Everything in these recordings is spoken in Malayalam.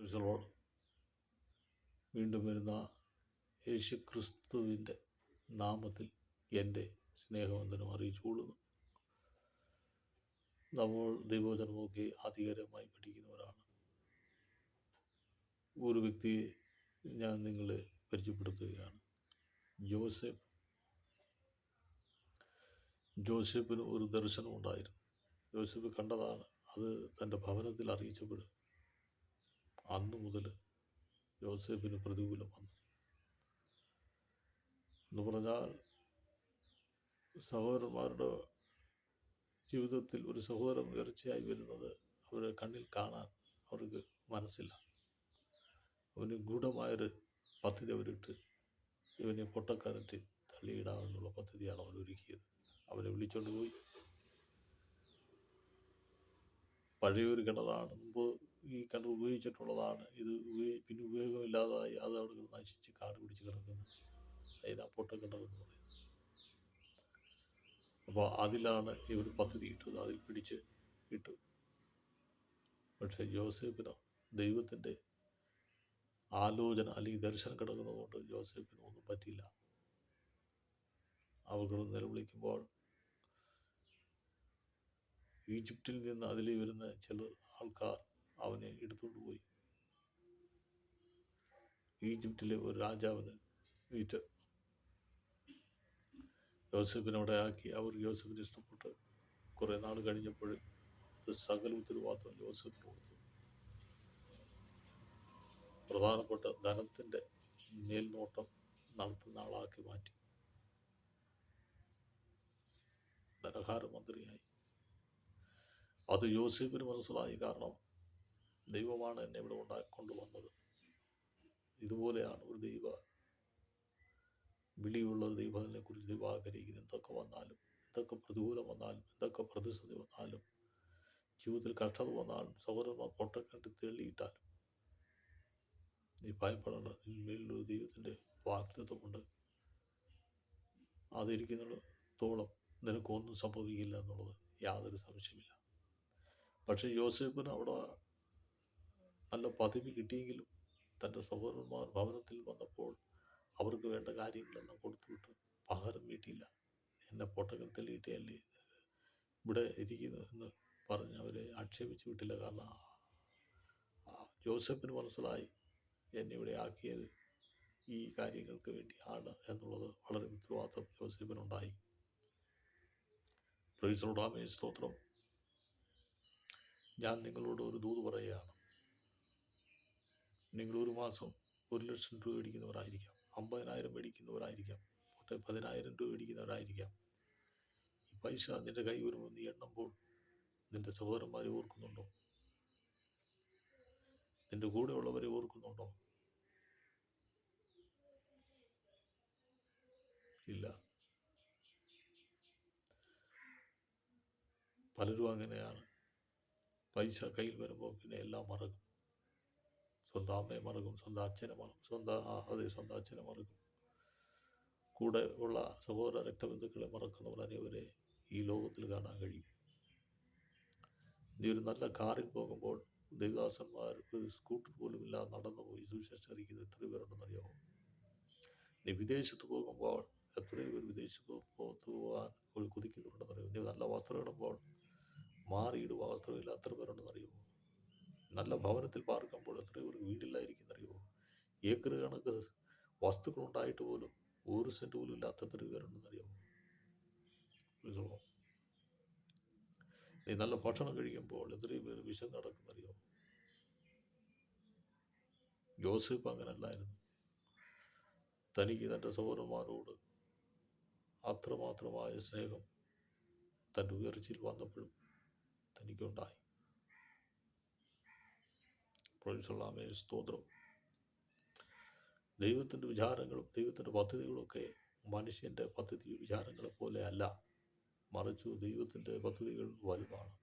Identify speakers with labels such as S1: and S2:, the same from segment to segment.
S1: ക്രിസ്തുവോട് വീണ്ടും വരുന്ന യേശു ക്രിസ്തുവിൻ്റെ നാമത്തിൽ എൻ്റെ സ്നേഹവന്ദനം അറിയിച്ചുകൊള്ളുന്നു. നമ്മൾ ദൈവവചനമൊക്കെ ആധികാരികമായി പഠിക്കുന്നവരാണ്. ഒരു വ്യക്തിയെ ഞാൻ നിങ്ങളെ പരിചയപ്പെടുത്തുകയാണ്. ജോസഫിന് ഒരു ദർശനം ഉണ്ടായിരുന്നു. ജോസഫ് കണ്ടതാണ്. അത് തൻ്റെ ഭവനത്തിൽ അറിയിച്ചപ്പോൾ അന്നു മുതൽ ജോസഫിന് പ്രതികൂലം വന്നു എന്ന് പറഞ്ഞാൽ, സഹോദരന്മാരുടെ ജീവിതത്തിൽ ഒരു സഹോദരൻ ഉയർച്ചയായി വരുന്നത് അവരെ കണ്ണിൽ കാണാൻ അവർക്ക് മനസ്സില്ല. അവന് ഗൂഢമായൊരു പദ്ധതി അവരിട്ട് ഇവനെ പൊട്ടക്കിണറ്റിൽ തള്ളിയിടാമെന്നുള്ള പദ്ധതിയാണ് അവർ ഒരുക്കിയത്. അവനെ വിളിച്ചുകൊണ്ട് പോയി. പഴയൊരു കിണറാണ്, മുമ്പ് ഈ കിണർ ഉപയോഗിച്ചിട്ടുള്ളതാണ്. ഇത് പിന്നെ ഉപയോഗമില്ലാതായി അത് അവിടെ നശിച്ച് കാട് പിടിച്ച് കിടക്കുന്നു. അതിനാ പൊട്ടക്കിണറെന്ന് പറയുന്നത്. അപ്പോൾ അതിലാണ് ഇവർ പദ്ധതി ഇട്ടത്. അതിൽ പിടിച്ച് ഇട്ടു. പക്ഷേ ജോസഫിന് ദൈവത്തിൻ്റെ ആലോചന അല്ലെങ്കിൽ ദർശനം കിടക്കുന്നതുകൊണ്ട് ജോസഫിന് ഒന്നും പറ്റിയില്ല. അവർ നിലവിളിക്കുമ്പോൾ ഈജിപ്തിൽ നിന്ന് അതിൽ വരുന്ന ചില ആൾക്കാർ അവനെ എടുത്തുകൊണ്ട് പോയി ഈജിപ്തിലെ ഒരു രാജാവിന് വിറ്റ് യോസഫിനെ അവിടെ ആക്കി. അവർ യോസഫിന് ഇഷ്ടപ്പെട്ട് കുറേ നാൾ കഴിഞ്ഞപ്പോൾ സകല ഉത്തരവാദിത്വം യോസഫിന് കൊടുത്തു. പ്രധാനപ്പെട്ട ധനത്തിൻ്റെ മേൽനോട്ടം നടത്തുന്ന ആളാക്കി മാറ്റി. ധനകാര മന്ത്രിയായി. അത് യോസഫിന് മനസ്സിലായി. കാരണം ദൈവമാണ് എന്നെ ഇവിടെ കൊണ്ടുവന്നത്. ഇതുപോലെയാണ് ഒരു ദൈവ വിളിയുള്ള ഒരു ദൈവത്തിനെ കുറിച്ച് ദൈവം ആഗ്രഹിക്കുന്നത്. എന്തൊക്കെ വന്നാലും, എന്തൊക്കെ പ്രതികൂലം വന്നാലും, എന്തൊക്കെ പ്രതിസന്ധി വന്നാലും, ജീവിതത്തിൽ കഷ്ടത വന്നാലും, സഹോദരന്മാർ പൊട്ടക്കെട്ടി തെള്ളിയിട്ടാലും നീ ഭയപ്പെടേണ്ട. മേളിലൊരു ദൈവത്തിൻ്റെ വാഗ്ദത്തമുണ്ട്. അതിരിക്കുന്നിടത്തോളം നിനക്കൊന്നും സംഭവിക്കില്ല എന്നുള്ളത് യാതൊരു സംശയമില്ല. പക്ഷേ യോസേഫിന് അവിടെ നല്ല പദവി കിട്ടിയെങ്കിലും തൻ്റെ സഹോദരന്മാർ ഭവനത്തിൽ വന്നപ്പോൾ അവർക്ക് വേണ്ട കാര്യങ്ങളെല്ലാം കൊടുത്തുവിട്ട് പകരം വീട്ടിയില്ല. എന്നെ പൊട്ടക്കത്തിലിട്ടല്ലേ ഇവിടെ ഇരിക്കുന്നു എന്ന് പറഞ്ഞ് അവരെ ആക്ഷേപിച്ച് വിട്ടില്ല. കാരണം ജോസഫിന് മനസ്സിലായി എന്നെ ഇവിടെ ആക്കിയത് ഈ കാര്യങ്ങൾക്ക് വേണ്ടിയാണ് എന്നുള്ളത്. വളരെ ഉത്തരവാദിത്വം ജോസഫിനുണ്ടായി. Praise the Lord. സ്തോത്രം. ഞാൻ നിങ്ങളോട് ഒരു ദൂത് പറയുകയാണ്. നിങ്ങൾ ഒരു മാസം 1,00,000 രൂപ മേടിക്കുന്നവരായിരിക്കാം, 50,000 മേടിക്കുന്നവരായിരിക്കാം, 10,000 രൂപ മേടിക്കുന്നവരായിരിക്കാം. ഈ പൈസ നിന്റെ കൈ വരുമ്പോൾ നീ എണ്ണുമ്പോൾ നിന്റെ സഹോദരന്മാരെ ഓർക്കുന്നുണ്ടോ? നിന്റെ കൂടെയുള്ളവരെ ഓർക്കുന്നുണ്ടോ? ഇല്ല. പലരും അങ്ങനെയാണ്. പൈസ കയ്യിൽ വരുമ്പോൾ പിന്നെ എല്ലാം മറക്കും. സ്വന്തം അമ്മയെ മറക്കും, സ്വന്തം അച്ഛനെ മറക്കും, സ്വന്തം അച്ഛനെ മറക്കും. കൂടെ ഉള്ള സഹോദര രക്തബന്ധുക്കളെ മറക്കുന്നവർ അനേവരെ ഈ ലോകത്തിൽ കാണാൻ കഴിയും. നീ ഒരു നല്ല കാറിൽ പോകുമ്പോൾ ദേവദാസന്മാർ ഒരു സ്കൂട്ടർ പോലും ഇല്ലാതെ നടന്നുപോയി സുവിശേഷം അറിയിക്കുന്ന എത്രയോ പേരുണ്ടെന്നറിയാമോ? നീ വിദേശത്ത് പോകുമ്പോൾ എത്രയോ പേർ വിദേശത്ത് പോകാൻ കുതിക്കുന്നുണ്ടെന്നറിയാമോ? നീ നല്ല വസ്ത്രം ഇടുമ്പോൾ മാറിയിടുക വസ്ത്രമില്ല എത്ര പേരുണ്ടെന്നറിയുമോ? നല്ല ഭവനത്തിൽ പാർക്കുമ്പോൾ എത്രയോ പേർക്ക് വീടില്ലായിരിക്കുന്നറിയുമോ? ഏക്കർ കണക്ക് വസ്തുക്കളുണ്ടായിട്ട് പോലും 1 സെൻറ്റ് പോലും ഇല്ലാത്ത എത്ര പേരുണ്ടെന്നറിയാമോ? നീ നല്ല ഭക്ഷണം കഴിക്കുമ്പോൾ എത്രയോ പേര് വിശന്ന് നടക്കുന്നറിയാമോ? ജോസഫ് അങ്ങനല്ലായിരുന്നു. തനിക്ക് തൻ്റെ സഹോദരന്മാരോട് അത്രമാത്രമായ സ്നേഹം തൻ്റെ ഉയർച്ചയിൽ വന്നപ്പോഴും തനിക്കുണ്ടായി. പ്രൈസ് സ്തോത്രം. ദൈവത്തിൻ്റെ വിചാരങ്ങളും ദൈവത്തിൻ്റെ പദ്ധതികളൊക്കെ മനുഷ്യൻ്റെ പദ്ധതി വിചാരങ്ങളെ പോലെ അല്ല, മറിച്ചു ദൈവത്തിൻ്റെ പദ്ധതികൾ വലുതാണ്.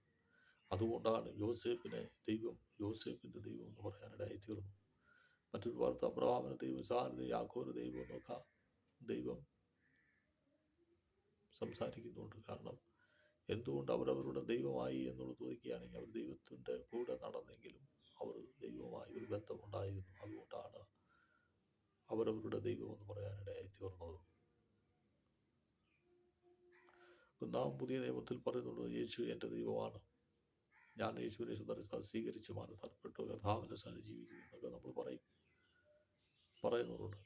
S1: അതുകൊണ്ടാണ് യോസേഫിൻ്റെ ദൈവം എന്ന് പറയാനിടയായി തീർന്നു. മറ്റൊരു വാർത്ത, അബ്രഹാമിന് ദൈവം, ഇസ്ഹാക്കിന്, യാക്കോബിന് ദൈവം എന്നൊക്കെ ദൈവം സംസാരിക്കുന്നുണ്ട്. കാരണം എന്തുകൊണ്ട് അവരവരുടെ ദൈവമായി എന്നുള്ളത് ചോദിക്കുകയാണെങ്കിൽ അവർ ദൈവത്തിൻ്റെ കൂടെ നടന്നെങ്കിലും അവർ ദൈവവുമായി ഒരു ബന്ധമുണ്ടായിരുന്നു. അതുകൊണ്ടാണ് അവരവരുടെ ദൈവമെന്ന് പറയാനിടയായി തീർന്നത്. ഇപ്പം നാം പുതിയ നിയമത്തിൽ പറയുന്നുണ്ട്, യേശു എൻ്റെ ദൈവമാണ്, ഞാൻ യേശുവിനെ സ്വീകരിച്ച് മനസ്സർപ്പെട്ടു കർത്താവിൻ്റെ സന്നിധി ജീവിക്കും എന്നൊക്കെ നമ്മൾ പറയുന്നുണ്ട്.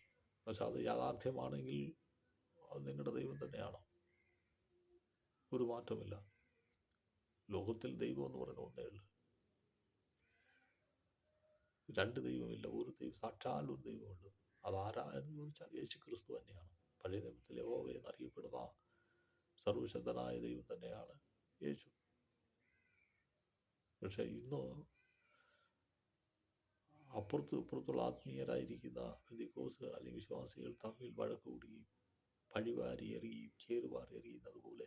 S1: പക്ഷെ അത് യാഥാർത്ഥ്യമാണെങ്കിൽ അത് നിങ്ങളുടെ ദൈവം തന്നെയാണ്, ഒരു മാറ്റമില്ല. ലോകത്തിൽ ദൈവം എന്ന് പറയുന്ന ഒന്നേ ഉള്ളൂ. രണ്ട് ദൈവമില്ല, ഒരു ദൈവം, സാക്ഷാൽ ഒരു ദൈവമുണ്ട്. അതാരാ എന്ന് ചോദിച്ചാൽ യേശു ക്രിസ്തു തന്നെയാണ്. പഴയ നിയമത്തിൽ യഹോവ എന്നറിയപ്പെടുന്ന സർവശക്തനായ ദൈവം തന്നെയാണ് യേശു. പക്ഷെ ഇന്ന് ഇപ്പുറത്തുള്ള ആത്മീയരായിരിക്കുന്ന പെന്തിക്കോസ്തുകാർ അല്ലെങ്കിൽ വിശ്വാസികൾ തമ്മിൽ വഴക്ക് കൂടുകയും പഴിവാരി എറിയുകയും ചേറുവാരി എറിയുന്നത് പോലെ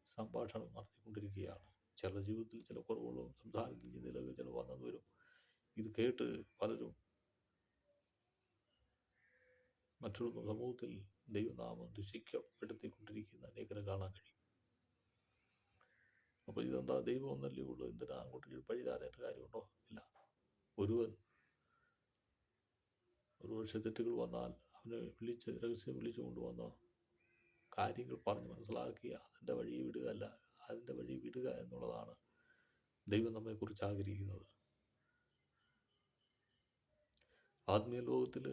S1: സംഭാഷണം നടത്തിക്കൊണ്ടിരിക്കുകയാണ്. ചില ജീവിതത്തിൽ ചില കുറവുകളും സംസാരത്തിൽ ചിന്തയിലൊക്കെ ചില വന്നു വരും. ഇത് കേട്ട് പലരും മറ്റുള്ള സമൂഹത്തിൽ ദൈവനാമം ദുഷിക്കപ്പെടുത്തിക്കൊണ്ടിരിക്കുന്ന അനേകരെ കാണാൻ കഴിയും. അപ്പോൾ ഇതെന്താ, ദൈവം ഒന്നല്ലേ ഉള്ളൂ, എന്തിനാ അങ്ങോട്ട് പഴിതാരേണ്ട കാര്യമുണ്ടോ? ഇല്ല. ഒരുപക്ഷെ തെറ്റുകൾ വന്നാൽ അവനെ രഹസ്യം വിളിച്ചു കൊണ്ടുവന്ന കാര്യങ്ങൾ പറഞ്ഞ് മനസ്സിലാക്കി അതിൻ്റെ വഴി വിടുക അല്ല, അതിൻ്റെ വഴി വിടുക എന്നുള്ളതാണ് ദൈവം നമ്മെക്കുറിച്ച് ആഗ്രഹിക്കുന്നത്. ആത്മീയ ലോകത്തിൽ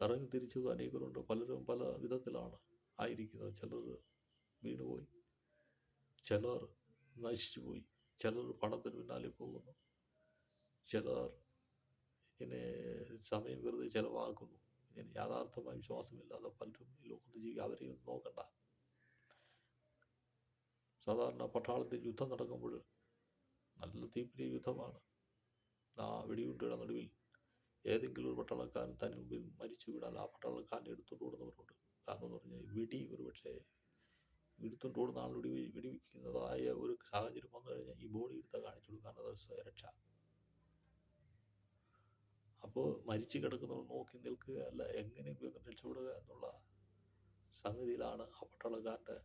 S1: ഇറങ്ങി തിരിച്ചത് അനേകരുണ്ട്. പലരും പല വിധത്തിലാണ് ആയിരിക്കുന്നത്. ചിലർ വീണുപോയി, ചിലർ നശിച്ചുപോയി, ചിലർ പണത്തിന് പിന്നാലെ പോകുന്നു, ചിലർ ഇങ്ങനെ സമയം വെറുതെ ചിലവാക്കുന്നു. ഇങ്ങനെ യാഥാർത്ഥമായ വിശ്വാസമില്ലാതെ പലരും ഈ ലോകത്ത് ജീവിക്കുക. അവരെയും നോക്കണ്ട. സാധാരണ പട്ടാളത്തിൽ യുദ്ധം നടക്കുമ്പോൾ നല്ല തീപ്പിരിയ യുദ്ധമാണ്. ആ വെടിയുണ്ടയുടെ നടുവിൽ ഏതെങ്കിലും ഒരു പട്ടാളക്കാരൻ തൻ്റെ മുമ്പിൽ മരിച്ചു വീണാൽ ആ പട്ടാളക്കാരനെ എടുത്തുകൊണ്ട് ഓടുന്നവരുണ്ട്. കാരണം എന്ന് പറഞ്ഞാൽ വെടി ഒരുപക്ഷെ എടുത്തുകൊണ്ട് ഓടുന്ന ആളിനോട് വെടിവെക്കുന്നതായ ഒരു സാഹചര്യം വന്നു കഴിഞ്ഞാൽ ഈ ബോഡി എടുത്താൽ കാണിച്ചു കൊടുക്കാൻ അത് സ്വയരക്ഷ. അപ്പോൾ മരിച്ചു കിടക്കുന്നവർ നോക്കി നിൽക്കുക അല്ല, എങ്ങനെ രക്ഷപ്പെടുക എന്നുള്ള സംഗതിയിലാണ് ആ പട്ടാളക്കാരൻ്റെ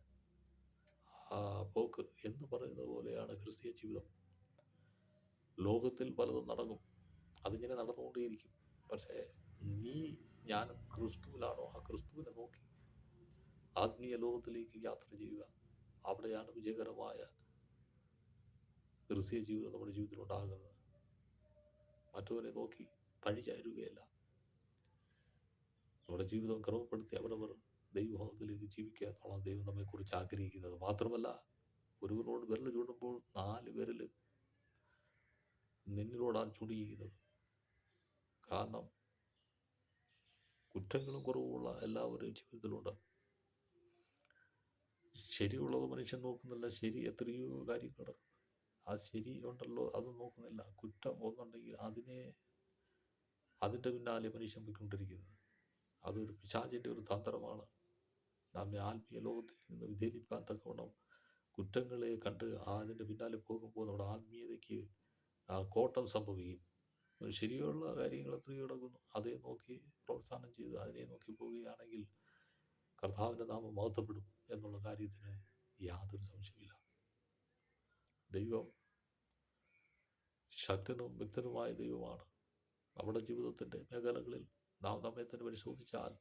S1: പോക്ക്. എന്ന് പറയുന്നത് പോലെയാണ് ക്രിസ്തീയ ജീവിതം. ലോകത്തിൽ പലതും നടക്കും, അതിങ്ങനെ നടന്നുകൊണ്ടേയിരിക്കും. പക്ഷേ ഞാൻ ക്രിസ്തുവിലാണോ, ആ ക്രിസ്തുവിനെ നോക്കി ആത്മീയ ലോകത്തിലേക്ക് യാത്ര ചെയ്യുക. അവിടെയാണ് വിജയകരമായ ക്രിസ്തീയ ജീവിതം നമ്മുടെ ജീവിതത്തിൽ ഉണ്ടാകുന്നത്. മറ്റവരെ നോക്കി പഴിചാരുകയല്ല. നമ്മുടെ ജീവിതം ക്രമപ്പെടുത്തി അവരവർ ദൈവഭവനത്തിലേക്ക് ജീവിക്കുക എന്നുള്ളതാണ് ദൈവം നമ്മെക്കുറിച്ച് ആഗ്രഹിക്കുന്നത്. മാത്രമല്ല, ഒരുവനോട് വിരൽ ചൂണ്ടുമ്പോൾ 4 വിരൽ നിന്നിലോടാണ് ചൂണ്ടിയിരിക്കുന്നത്. കാരണം കുറ്റങ്ങളും കുറവുമുള്ള എല്ലാവരുടെയും ജീവിതത്തിലുണ്ട്. ശരിയുള്ളത് മനുഷ്യൻ നോക്കുന്നില്ല. ശരി എത്രയോ കാര്യങ്ങൾ നടക്കുന്നു, ആ ശരി ഉണ്ടല്ലോ അത് നോക്കുന്നില്ല. കുറ്റം ഒന്നുണ്ടെങ്കിൽ അതിൻ്റെ പിന്നാലെ മനുഷ്യൻ പോയിക്കൊണ്ടിരിക്കുന്നത്. അതൊരു പിശാചിൻ്റെ ഒരു തന്ത്രമാണ്. നമ്മെ ആത്മീയ ലോകത്തിൽ നിന്ന് വ്യതിചലിപ്പാൻ തക്കവണ്ണം കുറ്റങ്ങളെ കണ്ട് അതിൻ്റെ പിന്നാലെ പോകുമ്പോൾ നമ്മുടെ ആത്മീയതയ്ക്ക് കോട്ടം സംഭവിക്കും. ശരിയുള്ള കാര്യങ്ങൾ എത്രയോ കിടക്കുന്നു, അതേ നോക്കി പ്രോത്സാഹനം ചെയ്ത് അതിനെ നോക്കി പോവുകയാണെങ്കിൽ കർത്താവിൻ്റെ നാമം മഹത്വപ്പെടും എന്നുള്ള കാര്യത്തിന് യാതൊരു സംശയമില്ല. ദൈവം ശക്തനും വ്യക്തനുമായ ദൈവമാണ്. നമ്മുടെ ജീവിതത്തിൻ്റെ മേഖലകളിൽ നാം നമ്മെ തന്നെ പരിശോധിച്ചാൽ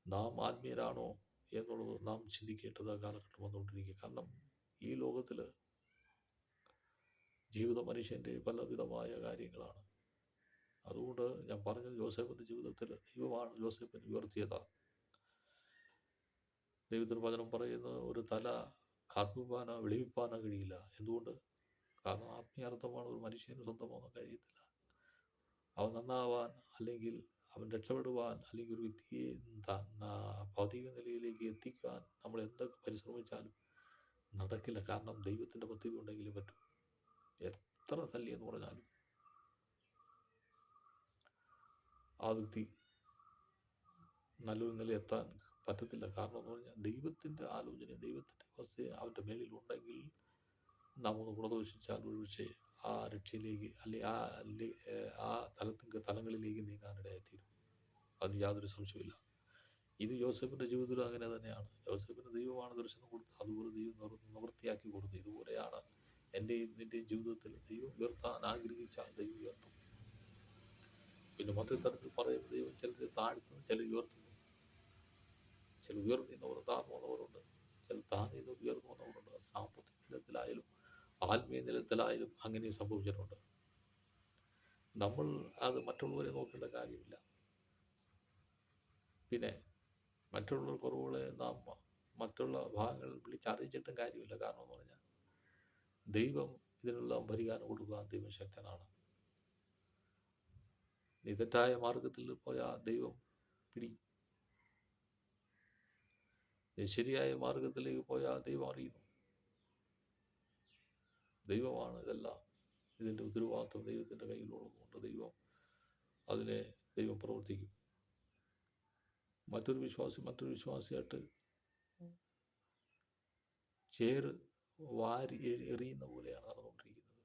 S1: നാം ആത്മീയരാണോ എന്നുള്ളത് നാം ചിന്തിക്കേണ്ടത് കാലഘട്ടം വന്നുകൊണ്ടിരിക്കുക. കാരണം ഈ ലോകത്തിൽ ജീവിത മനുഷ്യൻ്റെ പലവിധമായ കാര്യങ്ങളാണ്. അതുകൊണ്ട് ഞാൻ പറഞ്ഞത്, യോസേഫിൻ്റെ ജീവിതത്തിൽ ദൈവമാണ് യോസേഫിനെ ഉയർത്തിയത്. ദൈവത്തിന് വചനം പറയുന്നത്, ഒരു തല കാർപ്പിപ്പാനോ വെളിവിപ്പാനോ കഴിയില്ല. എന്തുകൊണ്ട്? കാരണം ആത്മീയാർത്ഥമാണ് ഒരു മനുഷ്യന് സ്വന്തമാകാൻ കഴിയത്തില്ല. അവൻ നന്നാവാൻ, അല്ലെങ്കിൽ അവൻ രക്ഷപ്പെടുവാൻ, അല്ലെങ്കിൽ ഒരു വ്യക്തിയെ ഭൗതിക നിലയിലേക്ക് എത്തിക്കാൻ നമ്മൾ എന്തൊക്കെ പരിശ്രമിച്ചാലും നടക്കില്ല. കാരണം ദൈവത്തിൻ്റെ പദ്ധതി ഉണ്ടെങ്കിലും പറ്റും. എത്ര തല്ലി എന്ന് പറഞ്ഞാലും ആ വ്യക്തി നല്ലൊരു നില എത്താൻ പറ്റത്തില്ല. കാരണം എന്ന് പറഞ്ഞാൽ ദൈവത്തിൻ്റെ ആലോചന, ദൈവത്തിൻ്റെ അവസ്ഥ അവൻ്റെ മേലിൽ ഉണ്ടെങ്കിൽ നാം ഒന്ന് ഗുണദോഷിച്ചാൽ ഒരുപക്ഷെ ആ രക്ഷയിലേക്ക് അല്ലെങ്കിൽ ആ തലങ്ങളിലേക്ക് നീങ്ങാനിടയായിത്തീരും. അതിന് യാതൊരു സംശയമില്ല. ഇത് യോസേഫിൻ്റെ ജീവിതത്തിലും അങ്ങനെ തന്നെയാണ്. യോസേഫിന് ദൈവമാണ് ദർശനം കൊടുത്തത്, അതുപോലെ ദൈവം നിവൃത്തിയാക്കി കൊടുത്തു. ഇതുപോലെയാണ് എൻ്റെയും നിൻ്റെയും ജീവിതത്തിൽ ദൈവം ഉയർത്താൻ ആഗ്രഹിച്ചാൽ ദൈവം ഉയർത്തും. പിന്നെ മറ്റൊരു തരത്തിൽ പറയും, ദൈവം ചിലരെ താഴ്ത്തുന്നു, ചിലർ ഉയർത്തുന്നു. ചില ഉയർന്നവർ താഴ്ന്നു വന്നവരുണ്ട്, ചില താഴ്ന്നു ഉയർന്നു വന്നവരുണ്ട്. സാമ്പത്തിക നിലത്തിലായാലും ആത്മീയ നിലത്തിലായാലും അങ്ങനെ സംഭവിച്ചിട്ടുണ്ട്. നമ്മൾ അത് മറ്റുള്ളവരെ നോക്കേണ്ട കാര്യമില്ല. പിന്നെ മറ്റുള്ള കുറവുകളെ നാം മറ്റുള്ള ഭാഗങ്ങളിൽ വിളിച്ചറിയിച്ചിട്ടും കാര്യമില്ല. കാരണം എന്ന് പറഞ്ഞാൽ ദൈവം ഇതിനെല്ലാം പരിഹാരം കൊടുക്കാൻ ദൈവം ശക്തനാണ്. നീ തെറ്റായ മാർഗത്തിൽ പോയാൽ ദൈവം പിടിക്കും. നീ ശരിയായ മാർഗത്തിലേക്ക് പോയാൽ ദൈവം അറിയുന്നു. ദൈവമാണ് ഇതെല്ലാം, ഇതിൻ്റെ ഉത്തരവാദിത്വം ദൈവത്തിൻ്റെ കയ്യിലുള്ളതുകൊണ്ട് ദൈവം പ്രവർത്തിക്കും. മറ്റൊരു വിശ്വാസിയായിട്ട് ചേറ് വാരി എറിയുന്ന പോലെയാണ് നടന്നുകൊണ്ടിരിക്കുന്നത്.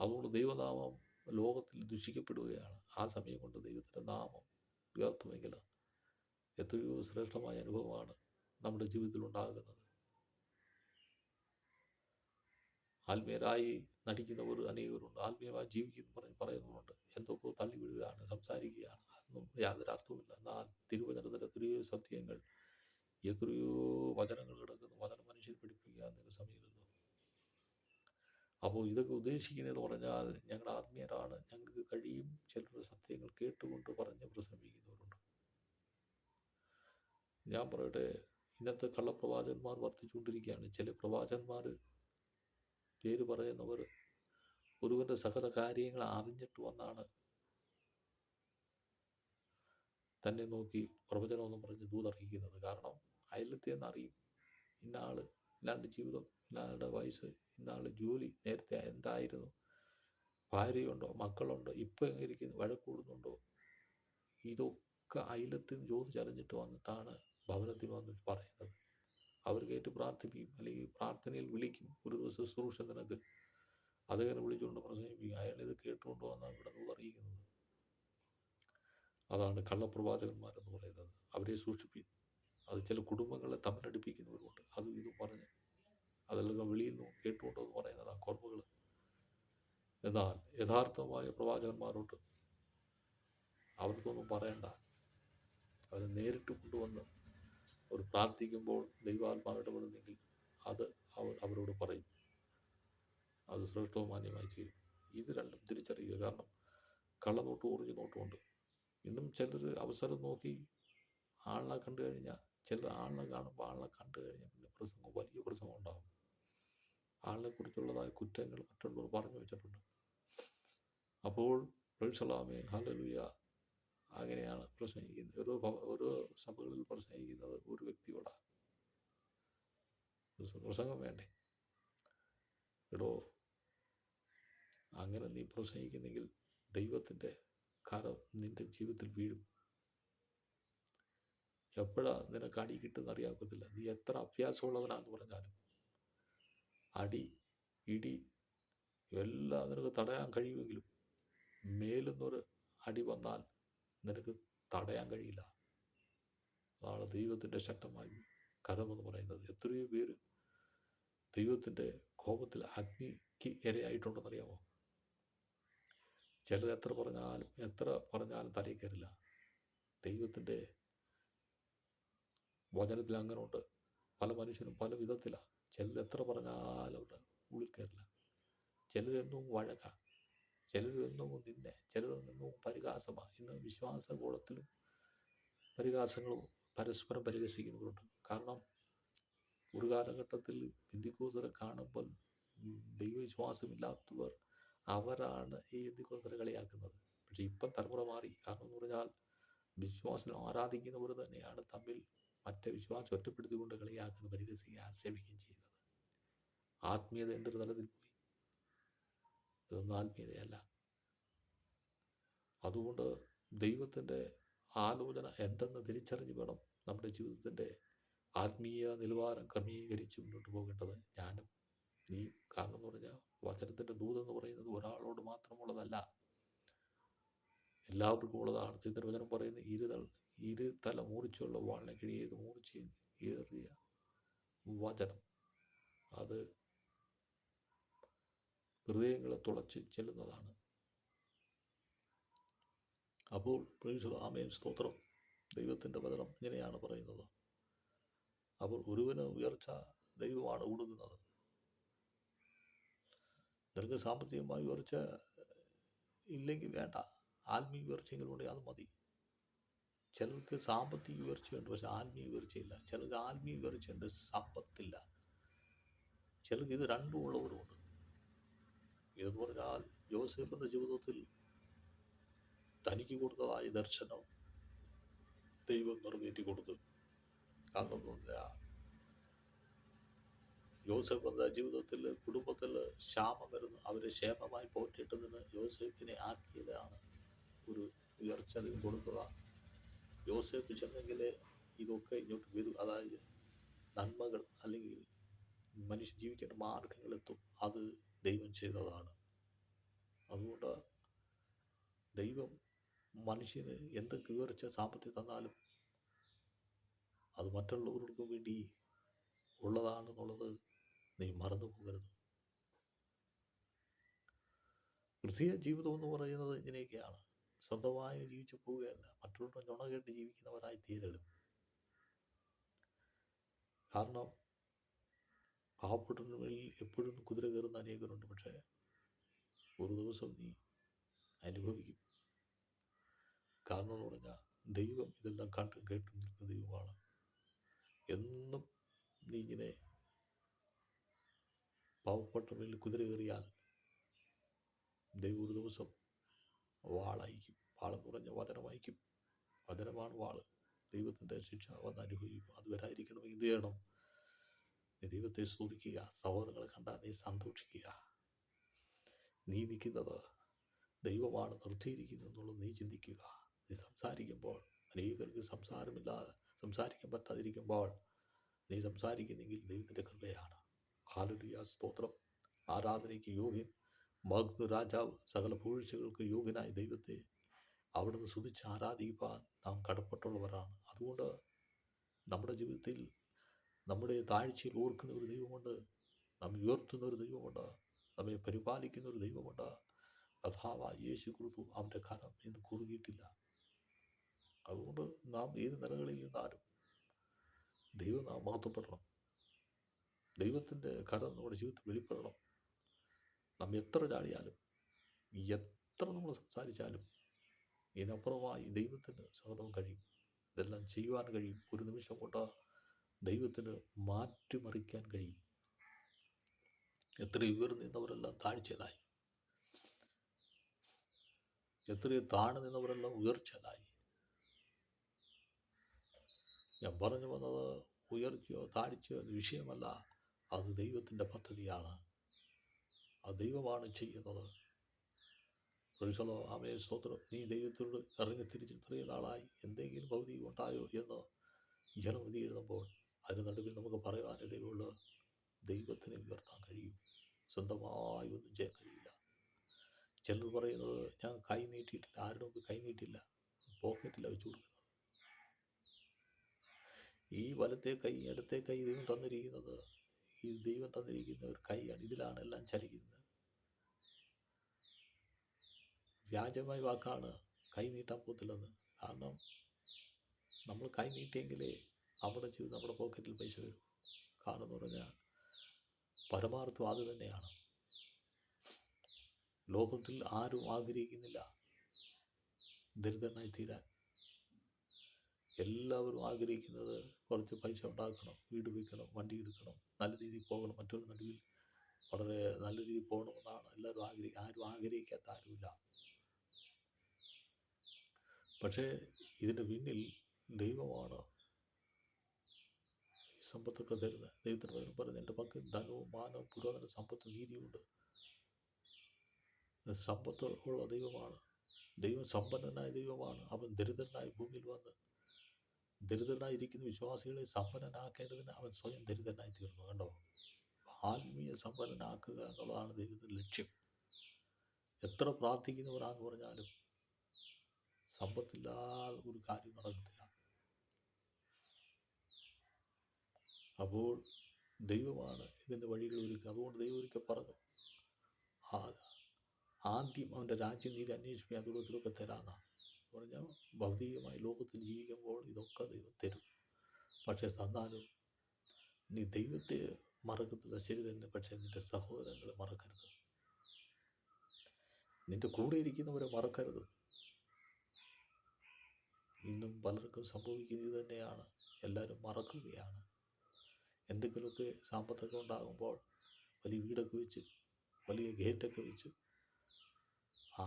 S1: അതുകൊണ്ട് ദൈവനാമം ലോകത്തിൽ ദുഷിക്കപ്പെടുകയാണ്. ആ സമയം കൊണ്ട് ദൈവത്തിൻ്റെ നാമം ഉയർത്തുമെങ്കിൽ എത്രയോ ശ്രേഷ്ഠമായ അനുഭവമാണ് നമ്മുടെ ജീവിതത്തിൽ ഉണ്ടാകുന്നത്. ആത്മീയരായി നടിക്കുന്നവർ അനേകരുണ്ട്, ആത്മീയമായി ജീവിക്കുന്നു പറയുന്നവരുണ്ട്. എന്തൊക്കെ തള്ളിവിടുകയാണ്, സംസാരിക്കുകയാണ്. അതൊന്നും യാതൊരു അർത്ഥവുമില്ല. എന്നാൽ തിരുവചനത്തിൻ്റെ എത്രയോ സത്യങ്ങൾ, എത്രയോ വചനങ്ങൾ കിടക്കുന്നു. വചനം മനുഷ്യർ പഠിപ്പിക്കാൻ നിങ്ങൾക്ക് സമയമില്ലല്ലോ. അപ്പോൾ ഇതൊക്കെ ഉദ്ദേശിക്കുന്നതെന്ന് പറഞ്ഞാൽ ഞങ്ങൾ ആത്മീയരാണ്, ഞങ്ങൾക്ക് കഴിയും. ചിലരുടെ സത്യങ്ങൾ കേട്ടുകൊണ്ട് പറഞ്ഞ് പ്രസംഗിക്കുന്നവരുണ്ട്. ഞാൻ പറയട്ടെ, ഇന്നത്തെ കള്ളപ്രവാചകന്മാർ വർദ്ധിച്ചുകൊണ്ടിരിക്കുകയാണ്. ചില പ്രവാചകന്മാർ പേര് പറയുന്നവർ ഒരുവൻ്റെ സകല കാര്യങ്ങൾ അറിഞ്ഞിട്ട് വന്നാണ് തന്നെ നോക്കി പ്രവചനമെന്നും പറഞ്ഞ് ദൂതറിയിക്കുന്നത്. കാരണം അയലത്തേന്ന് അറിയും, ഇന്ന ആൾ, ഇല്ലാണ്ട് ജീവിതം, ഇന്നാളുടെ വയസ്സ്, ഇന്നാളുടെ ജോലി, നേരത്തെ എന്തായിരുന്നു, ഭാര്യയുണ്ടോ, മക്കളുണ്ടോ, ഇപ്പം എങ്ങനെ ഇരിക്കുന്നു, വഴക്കൂടുന്നുണ്ടോ, ഇതൊക്കെ അയലത്തിൽ നിന്ന് ചോദിച്ചറിഞ്ഞിട്ട് വന്നിട്ടാണ് ഭവനത്തിൽ വന്ന് പറയുന്നത്. അവർ കേട്ട് പ്രാർത്ഥിപ്പിക്കും, അല്ലെങ്കിൽ പ്രാർത്ഥനയിൽ വിളിക്കും. ഒരു ദിവസം ശുശ്രൂഷ നിനക്ക്, അതങ്ങനെ വിളിച്ചുകൊണ്ട് പ്രസംഗിപ്പിക്കും. അയാൾ ഇത് കേട്ടുകൊണ്ട് വന്നാണ് ഇവിടെ അറിയിക്കുന്നത്. അതാണ് കള്ളപ്രവാചകന്മാരെന്ന് പറയുന്നത്. അവരെ സൂക്ഷിപ്പിക്കും. അത് ചില കുടുംബങ്ങളെ തമ്മിലടിപ്പിക്കുന്നവരുണ്ട്. അതും ഇതും പറഞ്ഞ് അതെല്ലാം വെളിയിൽ നിന്ന് കേട്ടുകൊണ്ടെന്ന് പറയുന്നതാണ് കുറവുകൾ. എന്നാൽ യഥാർത്ഥമായ പ്രവാചകന്മാരോട്ട് അവർക്കൊന്നും പറയണ്ട. അവരെ നേരിട്ട് കൊണ്ടുവന്ന് അവർ പ്രാർത്ഥിക്കുമ്പോൾ ദൈവാത്മാവ് ഇടപെടുന്നെങ്കിൽ അത് അവരോട് പറയും. അത് ശ്രേഷ്ഠവും മാന്യമായി തീരും. ഇത് രണ്ടും തിരിച്ചറിയുക. കാരണം കള്ളനോട്ടും ഊർജ്ജ നോട്ടുമുണ്ട്. ഇന്നും ചിലർ അവസരം നോക്കി ആളിനെ കണ്ടു കഴിഞ്ഞാൽ, ചിലർ ആളിനെ കാണുമ്പോൾ ആളിനെ കണ്ടു കഴിഞ്ഞാൽ പിന്നെ വലിയ പ്രസംഗം ഉണ്ടാകും. ആളിനെ കുറിച്ചുള്ളതായ കുറ്റങ്ങൾ മറ്റുള്ളവർ പറഞ്ഞു വെച്ചിട്ടുണ്ട്. അപ്പോൾ പ്രൈസലാമേ, ഹല്ലേലൂയ, അങ്ങനെയാണ് പ്രസംഗിക്കുന്നത്. ഓരോ സഭകളിൽ പ്രസംഗിക്കുന്നത് ഒരു വ്യക്തിയോടാണ്. പ്രസംഗം വേണ്ടേ? എടോ, അങ്ങനെ നീ പ്രസംഗിക്കുന്നെങ്കിൽ ദൈവത്തിൻ്റെ കരം നിന്റെ ജീവിതത്തിൽ വീഴും. എപ്പോഴാണ് നിനക്ക് അടി കിട്ടുന്ന അറിയാക്കത്തില്ല. നീ എത്ര അഭ്യാസമുള്ളവനാന്ന് പറഞ്ഞാലും അടി, ഇടി എല്ലാം നിനക്ക് തടയാൻ കഴിയുമെങ്കിലും മേലുന്നൊരു അടി വന്നാൽ നിനക്ക് തടയാൻ കഴിയില്ല. അതാണ് ദൈവത്തിൻ്റെ ശക്തമായ കരമെന്ന് പറയുന്നത്. എത്രയോ പേര് ദൈവത്തിൻ്റെ കോപത്തിൽ അഗ്നിക്ക് ഇരയായിട്ടുണ്ടെന്നറിയാമോ? ചിലർ എത്ര പറഞ്ഞാലും തലയിൽ കയറില്ല. ദൈവത്തിൻ്റെ വചനത്തിൽ അങ്ങനെ ഉണ്ട്. പല മനുഷ്യരും പല വിധത്തിലാണ്. ചിലർ എത്ര പറഞ്ഞാലും അവരുടെ ഉള്ളിൽ കയറില്ല. ചിലരെന്നും വഴക്ക, ചിലരെന്നും നിന്നെ, ചിലരെന്നും പരിഹാസമാണ്. ഇന്ന് വിശ്വാസഗോളത്തിലും പരിഹാസങ്ങളും പരസ്പരം പരിഹസിക്കുന്നവരുണ്ട്. കാരണം ഒരു കാലഘട്ടത്തിൽ പെന്തിക്കോസ്തരെ കാണുമ്പോൾ ദൈവവിശ്വാസമില്ലാത്തവർ അവരാണ് ഈ പെന്തിക്കോസ്തരെ കളിയാക്കുന്നത്. പക്ഷെ ഇപ്പം തലമുറ മാറി. കാരണം എന്ന് പറഞ്ഞാൽ വിശ്വാസം ആരാധിക്കുന്നവർ തന്നെയാണ് തമ്മിൽ മറ്റേ വിശ്വാസം ഒറ്റപ്പെടുത്തിക്കൊണ്ട് കളിയാക്കുന്നത്, പരിഹസിക്കുകയും ആക്ഷേപിക്കുകയും ചെയ്യുന്നത്. ആത്മീയത എന്തൊരു തലത്തിൽ പോയി? ഇതൊന്നും ആത്മീയതയല്ല. അതുകൊണ്ട് ദൈവത്തിൻ്റെ ആലോചന എന്തെന്ന് തിരിച്ചറിഞ്ഞ് വേണം നമ്മുടെ ജീവിതത്തിൻ്റെ ആത്മീയ നിലവാരം ക്രമീകരിച്ച് മുന്നോട്ട് പോകേണ്ടത്. ഞാനും നീ. കാരണം എന്ന് പറഞ്ഞാൽ വചനത്തിൻ്റെ ദൂതെന്ന് പറയുന്നത് ഒരാളോട് മാത്രമുള്ളതല്ല, എല്ലാവർക്കും ഉള്ളതാണ്. തിരുവചനം പറയുന്ന ഇരുതല മൂർച്ചയുള്ള വാളിനെ കിഴിയത് മൂർച്ചയും ഏറിയ വചനം. അത് ഹൃദയങ്ങളെ തുളച്ച് ചെല്ലുന്നതാണ്. അപ്പോൾ ആമേൻ സ്തോത്രം. ദൈവത്തിൻ്റെ വചനം ഇങ്ങനെയാണ് പറയുന്നത്. അപ്പോൾ ഒരുവന് ഉയർച്ച ദൈവമാണ് കൊടുക്കുന്നത്. നിനക്ക് സാമ്പത്തികമായി ഉയർച്ച ഇല്ലെങ്കിൽ വേണ്ട, ആത്മീയ ഉയർച്ചയെങ്കിലും ഉണ്ടെങ്കിൽ അത് മതി. ചിലർക്ക് സാമ്പത്തിക ഉയർച്ചയുണ്ട്, പക്ഷെ ആത്മീയ ഉയർച്ചയില്ല. ചിലർക്ക് ആത്മീയ ഉയർച്ചയുണ്ട്, സമ്പത്തില്ല. ചിലർക്ക് ഇത് രണ്ടും ഉള്ളവരുമുണ്ട്. ഇതെന്ന് പറഞ്ഞാൽ യോസേഫിൻ്റെ ജീവിതത്തിൽ തനിക്ക് കൊടുത്തതായ ദർശനം ദൈവം നിറവേറ്റി കൊടുത്തു. കാരണം എന്ന് പറഞ്ഞാൽ യോസേഫിൻ്റെ ജീവിതത്തിൽ കുടുംബത്തിൽ ക്ഷാമം വരുന്നു. അവരെ ക്ഷേമമായി പോറ്റിയിട്ടതിന് യോസേഫിനെ ആക്കിയതാണ് ഒരു ഉയർച്ച ദൈവം കൊടുത്തതാണ്. യോസേഫ് ചെന്നെങ്കിൽ ഇതൊക്കെ ഇങ്ങോട്ട് വരും. അതായത് നന്മകൾ അല്ലെങ്കിൽ മനുഷ്യൻ ജീവിക്കേണ്ട മാർഗങ്ങളെത്തും. അത് ദൈവം ചെയ്തതാണ്. അതുകൊണ്ട് ദൈവം മനുഷ്യന് എന്തൊക്കെ ഉയർച്ച സാമ്പത്തികം തന്നാലും അത് മറ്റുള്ളവർക്ക് വേണ്ടി ഉള്ളതാണെന്നുള്ളത് നീ മറന്നു പോകരുത്. ക്രിസ്തീയ ജീവിതം എന്ന് പറയുന്നത് ഇങ്ങനെയൊക്കെയാണ്. സ്വന്തമായി ജീവിച്ചു പോവുകയല്ല, മറ്റുള്ളവരുടെ നുണ കേട്ട് ജീവിക്കുന്നവരായി തീരലും. കാരണം പാവപ്പെട്ടവരുടെ മേലിൽ എപ്പോഴും കുതിര കയറുന്ന അനേകരുണ്ട്. പക്ഷേ ഒരു ദിവസം നീ അനുഭവിക്കും. കാരണം എന്ന് പറഞ്ഞാൽ ദൈവം ഇതെല്ലാം കണ്ട് കേട്ട് നിൽക്കുന്ന ദൈവമാണ്. എന്നും നീ ഇങ്ങനെ പാവപ്പെട്ട മേലിൽ കുതിര കയറിയാൽ ദൈവം ഒരു ദിവസം വാളയക്കും. വാളെന്ന് പറഞ്ഞ വചനമയക്കും. വചനമാണ് വാള്. ദൈവത്തിൻ്റെ ശിക്ഷ വന്ന് അനുഭവിക്കും. അത് വരാതിരിക്കണം. എന്ത് ചെയ്യണം? നീ ദൈവത്തെ സ്തുതിക്കുക. സഹോദരങ്ങളെ കണ്ടാൽ നീ സന്തോഷിക്കുക. നീ നിൽക്കുന്നത് ദൈവമാണ് നിർത്തിയിരിക്കുന്നത് എന്നുള്ളത് നീ ചിന്തിക്കുക. നീ സംസാരിക്കുമ്പോൾ അനേകർക്ക് സംസാരിക്കാൻ പറ്റാതിരിക്കുമ്പോൾ നീ സംസാരിക്കുന്നെങ്കിൽ ദൈവത്തിൻ്റെ കൃപയാണ്. ഹല്ലേലൂയ, സ്തോത്രം. ആരാധനയ്ക്ക് യോഗ്യൻ, മഹത്വ രാജാവ്, സകല പൂഴ്ചകൾക്ക് യോഗ്യനായ ദൈവത്തെ അവിടുന്ന് സ്തുതിച്ച് ആരാധിക്കാൻ നാം കടപ്പെട്ടുള്ളവരാണ്. അതുകൊണ്ട് നമ്മുടെ ജീവിതത്തിൽ നമ്മുടെ താഴ്ചയിൽ ഓർക്കുന്ന ഒരു ദൈവമുണ്ട്. നമ്മെ ഉയർത്തുന്ന ഒരു ദൈവമുണ്ട്. നമ്മെ പരിപാലിക്കുന്ന ഒരു ദൈവമുണ്ട്. കർത്താവായ യേശു ക്രിസ്തു, അവൻ്റെ കരം ഇന്ന് കുറുകിയിട്ടില്ല. അതുകൊണ്ട് നാം ഏത് നിലകളിൽ നിന്നാലും ദൈവം നാം മഹത്വപ്പെടണം. ദൈവത്തിൻ്റെ കരം നമ്മുടെ ജീവിതത്തിൽ വെളിപ്പെടണം. നാം എത്ര ചാടിയാലും എത്ര നമ്മൾ സംസാരിച്ചാലും ഇതിനപ്പുറമായി ദൈവത്തിന് സകലവും കഴിയും. ഇതെല്ലാം ചെയ്യുവാൻ കഴിയും. ഒരു നിമിഷം കൊണ്ട് ദൈവത്തിന് മാറ്റിമറിക്കാൻ കഴിയും. എത്രയോ ഉയർന്നു നിന്നവരെല്ലാം താഴ്ചയിലായി, എത്രയോ താണു നിന്നവരെല്ലാം ഉയർച്ചയിലായി. ഞാൻ പറഞ്ഞു വന്നത് ഉയർച്ചയോ താഴ്ചയോ വിഷയമല്ല. അത് ദൈവത്തിൻ്റെ പദ്ധതിയാണ്. അത് ദൈവമാണ് ചെയ്യുന്നത്. ആമേ സ്തോത്രം. നീ ദൈവത്തോട് ഇറങ്ങി തിരിച്ച് ഇത്രയും നാളായി എന്തെങ്കിലും ഭൗതികം ഉണ്ടായോ എന്ന് ജനവിധി എഴുതുമ്പോൾ അതിന് നടുവിൽ നമുക്ക് പറയാനേ ദൈവമുള്ള ദൈവത്തിനെ ഉയർത്താൻ കഴിയും. സ്വന്തമായി ഒന്നും ചെയ്യാൻ കഴിയില്ല. ചിലർ പറയുന്നത് ഞാൻ കൈ നീട്ടിയിട്ടില്ല, ആരുടെ മുമ്പ് കൈ നീട്ടില്ല, പോക്കറ്റില്ല വെച്ചു കൊടുക്കുന്നത്. ഈ വലത്തെ കൈ ഇടത്തെ കൈ ദൈവം തന്നിരിക്കുന്നത്, ഈ ദൈവം തന്നിരിക്കുന്ന ഒരു കൈയാണ്. ഇതിലാണ് എല്ലാം ചലിക്കുന്നത്. വ്യാജമായ വാക്കാണ് കൈ നീട്ടാൻ പോകത്തില്ലെന്ന്. കാരണം നമ്മൾ കൈ നീട്ടിയെങ്കിലേ നമ്മുടെ ജീവിതം നമ്മുടെ പോക്കറ്റിൽ പൈസ വരും. കാരണം എന്ന് പറഞ്ഞാൽ പരമാർത്ഥം അത് തന്നെയാണ്. ലോകത്തിൽ ആരും ആഗ്രഹിക്കുന്നില്ല ദരിദ്രനായി തീരാൻ. എല്ലാവരും ആഗ്രഹിക്കുന്നത് കുറച്ച് പൈസ ഉണ്ടാക്കണം, വീട് വയ്ക്കണം, വണ്ടി എടുക്കണം, നല്ല രീതിയിൽ പോകണം, മറ്റൊരു നടുവിൽ വളരെ നല്ല രീതിയിൽ പോകണമെന്നാണ് എല്ലാവരും ആരും ആഗ്രഹിക്കാത്ത ആരുമില്ല. പക്ഷേ ഇതിൻ്റെ പിന്നിൽ ദൈവമാണ് ഈ സമ്പത്തൊക്കെ തരുന്നത്. ദൈവത്തിന് പകരം പറഞ്ഞ് എൻ്റെ പക്കൽ ധനവും മാനവും പുരോഗമന സമ്പത്തും നീതിയുമുണ്ട്. സമ്പത്ത് ഉള്ള ദൈവമാണ്. ദൈവം സമ്പന്നനായ ദൈവമാണ്. അവൻ ദരിദ്രനായി ഭൂമിയിൽ വന്ന് ദരിദ്രനായിരിക്കുന്ന വിശ്വാസികളെ സമ്പന്നനാക്കേണ്ടതിന് അവൻ സ്വയം ദരിദ്രനായി തീർന്നു. കണ്ടോ? ആത്മീയ സമ്പന്നനാക്കുക എന്നുള്ളതാണ് ദൈവത്തിൻ്റെ ലക്ഷ്യം. എത്ര പ്രാർത്ഥിക്കുന്നവരാന്ന് പറഞ്ഞാലും സമ്പത്തില്ലാതെ ഒരു കാര്യം നടക്കത്തില്ല. അപ്പോൾ ദൈവമാണ് ഇതിൻ്റെ വഴികൾ ഒരുക്കുക. അതുകൊണ്ട് ദൈവം ഒരിക്കൽ പറഞ്ഞു, ആദ്യം അവൻ്റെ രാജ്യം നീതി അന്വേഷിക്കുക ദൂരത്തിലൊക്കെ തരാമെന്നാണ് പറഞ്ഞാൽ. ഭൗതികമായി ലോകത്തിൽ ജീവിക്കുമ്പോൾ ഇതൊക്കെ ദൈവം തരും. പക്ഷെ തന്നാലും നീ ദൈവത്തെ മറക്കുന്നത് ശരി തന്നെ, പക്ഷേ നിന്റെ സഹോദരങ്ങളെ മറക്കരുത്, നിന്റെ കൂടെ ഇരിക്കുന്നവരെ മറക്കരുത്. ഇന്നും പലർക്കും സംഭവിക്കുന്നത് തന്നെയാണ്. എല്ലാവരും മറക്കുകയാണ്. എന്തെങ്കിലുമൊക്കെ സാമ്പത്തികം ഉണ്ടാകുമ്പോൾ വലിയ വീടൊക്കെ വെച്ച് വലിയ ഗേറ്റൊക്കെ വെച്ച്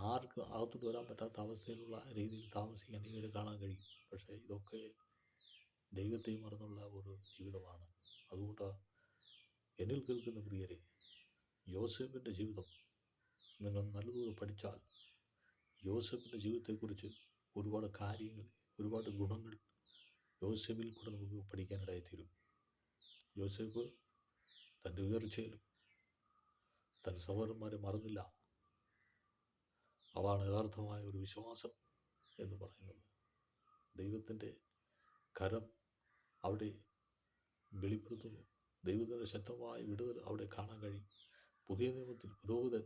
S1: ആർക്കും അകത്തോട്ട് വരാൻ പറ്റാത്ത അവസ്ഥയിലുള്ള രീതിയിൽ താമസിക്കാൻ ഇവരെ കാണാൻ കഴിയും. പക്ഷേ ഇതൊക്കെ ദൈവത്തെ മറന്നുള്ള ഒരു ജീവിതമാണ്. അതുകൊണ്ട് എന്നിൽ കേൾക്കുന്ന പ്രിയരെ, യോസേഫിൻ്റെ ജീവിതം നിങ്ങൾ നല്ലതുപോലെ പഠിച്ചാൽ യോസേഫിൻ്റെ ജീവിതത്തെക്കുറിച്ച് ഒരുപാട് കാര്യങ്ങൾ, ഒരുപാട് ഗുണങ്ങൾ യോസേഫിൽ കൂടെ നമുക്ക് പഠിക്കാനിടയായിത്തീരും. യോസേഫ് തൻ്റെ ഉയർച്ചയിലും തൻ്റെ സഹോദരന്മാരെ മറന്നില്ല. അതാണ് യഥാർത്ഥമായ ഒരു വിശ്വാസം എന്ന് പറയുന്നത്. ദൈവത്തിൻ്റെ കരം അവിടെ വെളിപ്പെടുത്തുന്നു. ദൈവത്തിൻ്റെ ശക്തമായ വിടുതൽ അവിടെ കാണാൻ കഴിയും. പുതിയ നിയമത്തിൽ പുരോഹിതൻ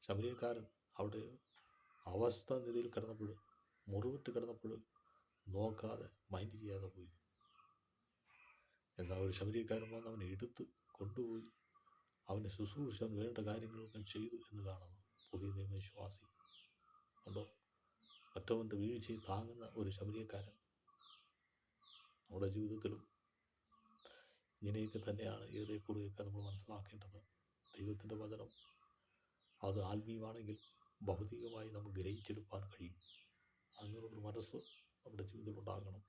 S1: ശമരിയക്കാരൻ അവിടെ അവസ്ഥ നിലയിൽ കിടന്നപ്പോൾ, മുറിവിട്ട് കിടന്നപ്പോൾ നോക്കാതെ മൈൻഡ് ചെയ്യാതെ പോയി. എന്നാൽ ഒരു ശമരിയക്കാരൻ വന്ന് അവനെ എടുത്ത് കൊണ്ടുപോയി അവനെ ശുശ്രൂഷിച്ച് വേണ്ട കാര്യങ്ങളൊക്കെ ചെയ്തു എന്ന് കാണുന്നു. പുതിയ നിയമവിശ്വാസി ഉണ്ടോ? മറ്റവൻ്റെ വീഴ്ചയിൽ താങ്ങുന്ന ഒരു ശമരിയക്കാരൻ. നമ്മുടെ ജീവിതത്തിലും ഇങ്ങനെയൊക്കെ തന്നെയാണ് ഏറെക്കുറെയൊക്കെ നമ്മൾ മനസ്സിലാക്കേണ്ടത്. ദൈവത്തിൻ്റെ വചനം അത് ആത്മീയമാണെങ്കിൽ ഭൗതികമായി നമുക്ക് ഗ്രഹിച്ചെടുക്കാൻ കഴിയും. അങ്ങനെയുള്ളൊരു മനസ്സ് നമ്മുടെ ജീവിതത്തിൽ ഉണ്ടാകണം.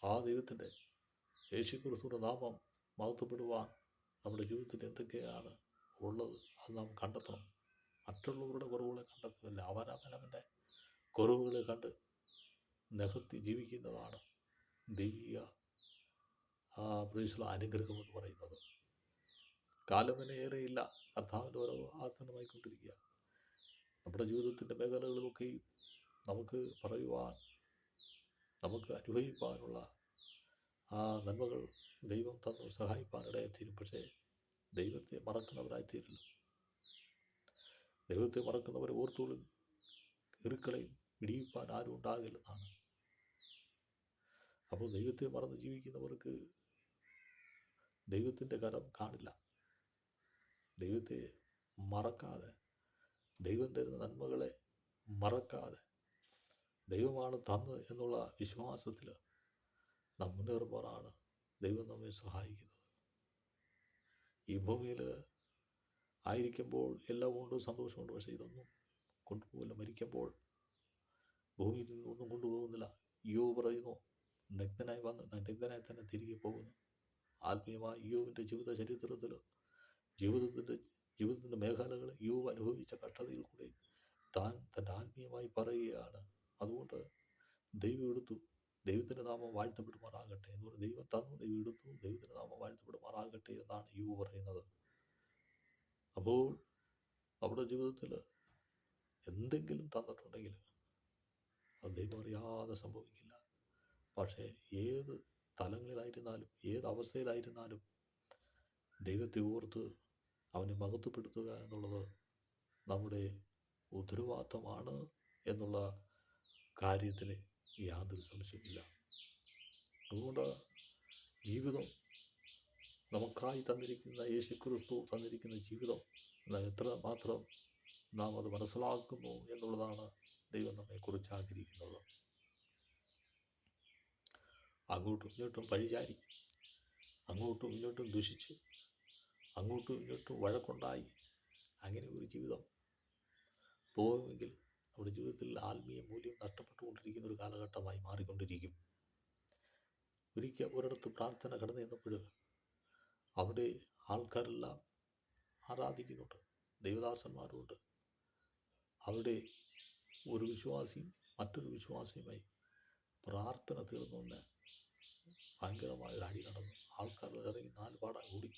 S1: ആ ദൈവത്തിൻ്റെ യേശുക്രിസ്തുവിൻ്റെ നാമം മഹത്വപ്പെടുവാൻ നമ്മുടെ ജീവിതത്തിൽ എന്തൊക്കെയാണ് ഉള്ളത് അത് നാം കണ്ടെത്തണം. മറ്റുള്ളവരുടെ കുറവുകളെ കണ്ടെത്തുന്നില്ല, അവനവൻ്റെ കുറവുകളെ കണ്ട് നികത്തി ജീവിക്കുന്നതാണ് ദൈവിക അനുഗ്രഹം എന്ന് പറയുന്നത്. കാലമിന് ഏറെയില്ല, കർത്താവിൻ്റെ ഓരോ ആസന്നമായിക്കൊണ്ടിരിക്കുക. നമ്മുടെ ജീവിതത്തിൻ്റെ മേഖലകളിലൊക്കെയും നമുക്ക് പറയുവാൻ, നമുക്ക് അനുഭവിക്കാനുള്ള ആ നന്മകൾ ദൈവം തന്നു സഹായിപ്പാനിടയായിത്തീരും. പക്ഷേ ദൈവത്തെ മറക്കുന്നവരായിത്തീരില്ല. ദൈവത്തെ മറക്കുന്നവരെ ഓർത്തോളും ഇറുക്കളെയും ഇടിയിപ്പാൻ ആരും ഉണ്ടാകില്ലെന്നാണ്. അപ്പോൾ ദൈവത്തെ മറന്ന് ജീവിക്കുന്നവർക്ക് ദൈവത്തിൻ്റെ കരം കാണില്ല. ദൈവത്തെ മറക്കാതെ, ദൈവം തരുന്ന നന്മകളെ മറക്കാതെ, ദൈവമാണ് തന്നത് എന്നുള്ള വിശ്വാസത്തിൽ നാം മുന്നേറുമ്പോഴാണ് ദൈവം നമ്മെ സഹായിക്കുന്നത്. ഈ ഭൂമിയിൽ ആയിരിക്കുമ്പോൾ എല്ലാം കൊണ്ടും സന്തോഷമുണ്ട്. പക്ഷേ ഇതൊന്നും കൊണ്ടുപോകില്ല. മരിക്കുമ്പോൾ ഭൂമിയിൽ നിന്നൊന്നും കൊണ്ടുപോകുന്നില്ല. യോബ് പറയുന്നു, നഗ്നനായി തന്നെ തിരികെ പോകുന്നു. ആത്മീയമായ യോബിൻ്റെ ജീവിത ചരിത്രത്തിൽ ജീവിതത്തിൻ്റെ മേഖലകൾ യോബ് അനുഭവിച്ച കഷ്ടതയിൽ കൂടെ താൻ തൻ്റെ ആത്മീയമായി പറയുകയാണ്. അതുകൊണ്ട് ദൈവം എടുത്തു, ദൈവത്തിൻ്റെ നാമം വാഴ്ത്തപ്പെടുമാറാകട്ടെ എന്ന് പറഞ്ഞ്, ദൈവം തന്നു, ദൈവം എടുത്തു, ദൈവത്തിൻ്റെ നാമം വാഴ്ത്തപ്പെടുമാറാകട്ടെ എന്നാണ് യോബ് പറയുന്നത്. അപ്പോൾ നമ്മുടെ ജീവിതത്തിൽ എന്തെങ്കിലും തന്നിട്ടുണ്ടെങ്കിൽ അത് ദൈവം അറിയാതെ സംഭവിക്കില്ല. പക്ഷേ ഏത് തലങ്ങളിലായിരുന്നാലും ഏത് അവസ്ഥയിലായിരുന്നാലും ദൈവത്തെ ഓർത്ത് അവനെ മഹത്വപ്പെടുത്തുക എന്നുള്ളത് നമ്മുടെ ഉത്തരവാദിത്തമാണ് എന്നുള്ള കാര്യത്തിന് യാതൊരു സംശയമില്ല. അതുകൊണ്ട് ജീവിതം നമുക്കായി തന്നിരിക്കുന്ന, യേശുക്രിസ്തു തന്നിരിക്കുന്ന ജീവിതം എത്ര മാത്രം നാം അത് മനസ്സിലാക്കുന്നു എന്നുള്ളതാണ് ദൈവം നമ്മെക്കുറിച്ച് ആഗ്രഹിക്കുന്നത്. അങ്ങോട്ടും ഇങ്ങോട്ടും പഴിചാരി, അങ്ങോട്ടും ഇങ്ങോട്ടും ദുഷിച്ച്, അങ്ങോട്ടും ഇങ്ങോട്ടും വഴക്കുണ്ടായി അങ്ങനെ ഒരു ജീവിതം പോകുമെങ്കിൽ നമ്മുടെ ജീവിതത്തിൽ ആത്മീയ മൂല്യം നഷ്ടപ്പെട്ടുകൊണ്ടിരിക്കുന്ന ഒരു കാലഘട്ടമായി മാറിക്കൊണ്ടിരിക്കും. ഒരിക്കൽ ഒരിടത്ത് പ്രാർത്ഥന കടന്നു ചെന്നപ്പോൾ അവിടെ ആൾക്കാരെല്ലാം ആരാധിക്കുന്നുണ്ട്, ദൈവദാസന്മാരുണ്ട്. അവിടെ ഒരു വിശ്വാസിയും മറ്റൊരു വിശ്വാസിയുമായി പ്രാർത്ഥന തീർന്നുകൊണ്ട് ഭയങ്കരമായ ഒരു അടി നടന്നു. ആൾക്കാർ ഇറങ്ങി 4 പാടാൻ കൂടി,